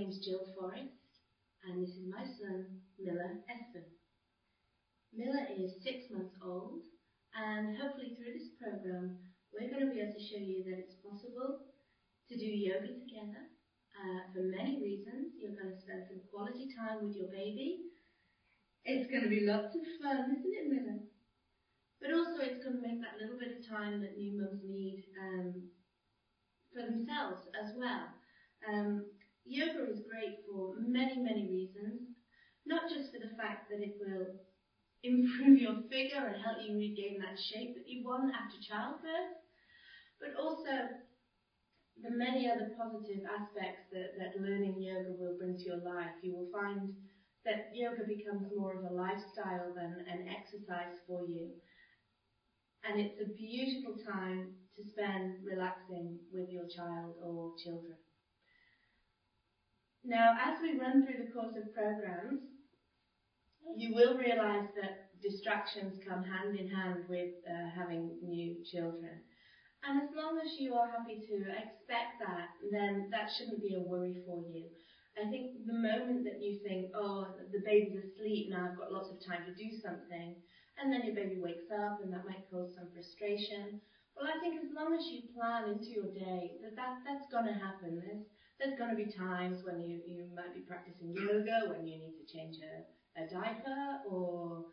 name's Jill Forrest, and this is my son, Miller Espen. Miller is 6 months old, and hopefully through this program, we're going to be able to show you that it's possible to do yoga together. For many reasons, you're going to spend some quality time with your baby. It's going to be lots of fun, isn't it, Miller? But also it's going to make that little bit of time that new mums need for themselves as well. Yoga is great for many, many reasons, not just for the fact that it will improve your figure and help you regain that shape that you want after childbirth, but also the many other positive aspects that learning yoga will bring to your life. You will find that yoga becomes more of a lifestyle than an exercise for you. And it's a beautiful time to spend relaxing with your child or children. Now, as we run through the course of programs, you will realise that distractions come hand in hand with having new children. And as long as you are happy to expect that, then that shouldn't be a worry for you. I think the moment that you think, oh, the baby's asleep, now I've got lots of time to do something, and then your baby wakes up and that might cause some frustration. Well, I think as long as you plan into your day, that's going to happen. There's going to be times when you might be practicing yoga, when you need to change a diaper, or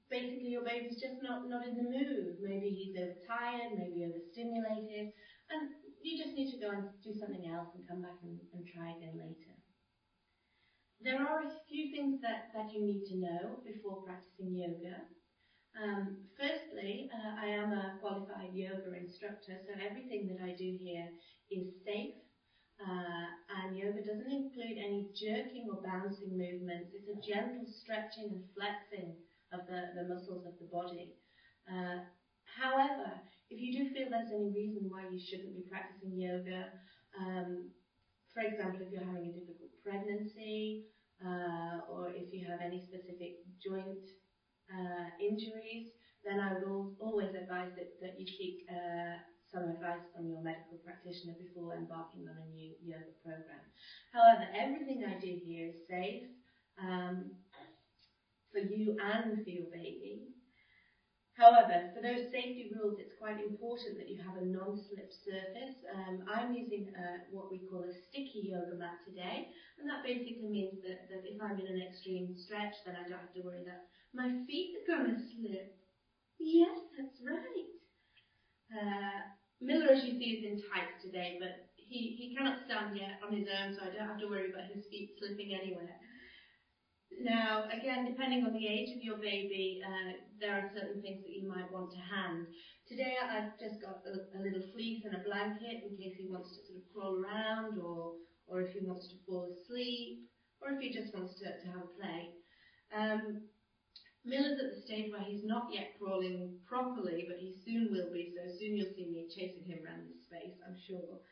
basically your baby's just not in the mood. Maybe he's overtired, maybe overstimulated, and you just need to go and do something else and come back and try again later. There are a few things that you need to know before practicing yoga. Firstly, I am a qualified yoga instructor, so everything that I do here is safe. And yoga doesn't include any jerking or bouncing movements. It's a gentle stretching and flexing of the muscles of the body. However, if you do feel there's any reason why you shouldn't be practicing yoga, for example, if you're having a difficult pregnancy, or if you have any specific joint injuries, then I would always advise that you seek some advice from your medical practitioner before embarking on a new yoga program. However, everything I do here is safe for you and for your baby. However, for those safety rules, it's quite important that you have a non-slip surface. I'm using what we call a sticky yoga mat today, and that basically means that if I'm in an extreme stretch, then I don't have to worry that my feet are going to slip. Yes, that's right. Miller, as you see, is in tights today, but he cannot stand yet on his own, so I don't have to worry about his feet slipping anywhere. Now, again, depending on the age of your baby, there are certain things that you might want to hand. Today I've just got a little fleece and a blanket in case he wants to sort of crawl around, or if he wants to fall asleep, or if he just wants to have a play. Miller's at the stage where he's not yet crawling properly, but he soon will be, so soon you'll see me chasing him around this space, I'm sure.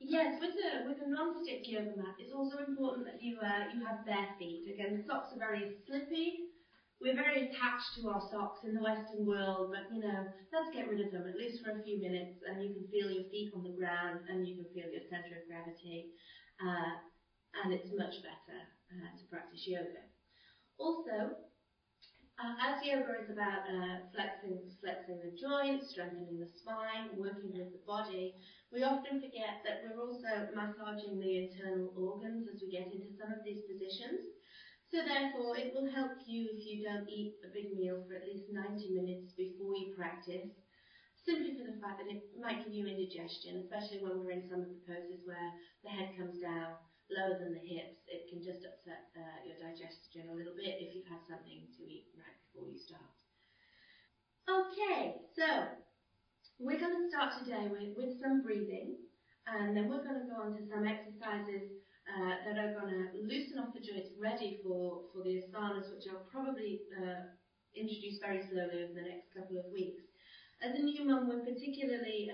Yes, with a non-stick yoga mat, it's also important that you have bare feet. Again, the socks are very slippy. We're very attached to our socks in the Western world, but let's get rid of them at least for a few minutes, and you can feel your feet on the ground, and you can feel your centre of gravity, and it's much better to practice yoga. Also, as yoga is about flexing the joints, strengthening the spine, working with the body, we often forget that we're also massaging the internal organs as we get into some of these positions. So therefore, it will help you if you don't eat a big meal for at least 90 minutes before you practice, simply for the fact that it might give you indigestion, especially when we're in some of the poses where the head comes down lower than the hips. It can just upset your digestion a little bit if you've had something to eat right before you start. Okay, so we're going to start today with some breathing, and then we're going to go on to some exercises that are going to loosen off the joints ready for the asanas, which I'll probably introduce very slowly over the next couple of weeks. As a new mum, we're particularly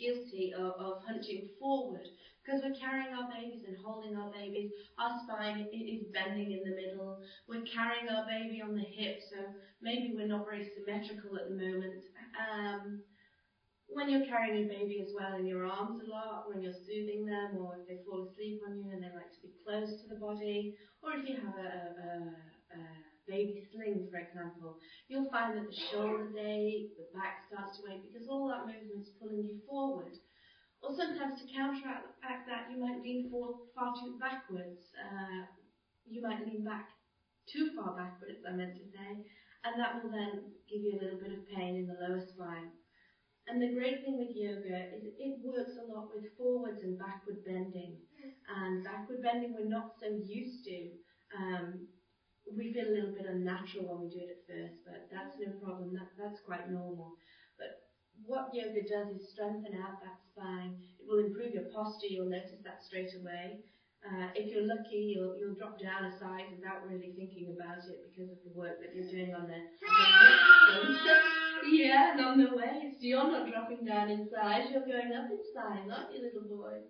guilty of hunching forward because we're carrying our babies and holding our babies. Our spine is bending in the middle. We're carrying our baby on the hip, so maybe we're not very symmetrical at the moment. when you're carrying your baby as well in your arms a lot, when you're soothing them, or if they fall asleep on you and they like to be close to the body, or if you have a baby sling, for example, you'll find that the shoulders ache, the back starts to ache, because all that movement's pulling you forward. Or sometimes to counteract that, you might lean far too backwards. You might lean back too far backwards, I meant to say, and that will then give you a little bit of pain in the lower spine. And the great thing with yoga is it works a lot with forwards and backward bending. And backward bending we're not so used to. We feel a little bit unnatural when we do it at first, but that's no problem. That's quite normal. But what yoga does is strengthen out that spine. It will improve your posture. You'll notice that straight away. If you're lucky, you'll drop down a size without really thinking about it because of the work that you're doing on the hips. Yeah, and on the waist. You're not dropping down in size. You're going up in size, aren't you, little boy?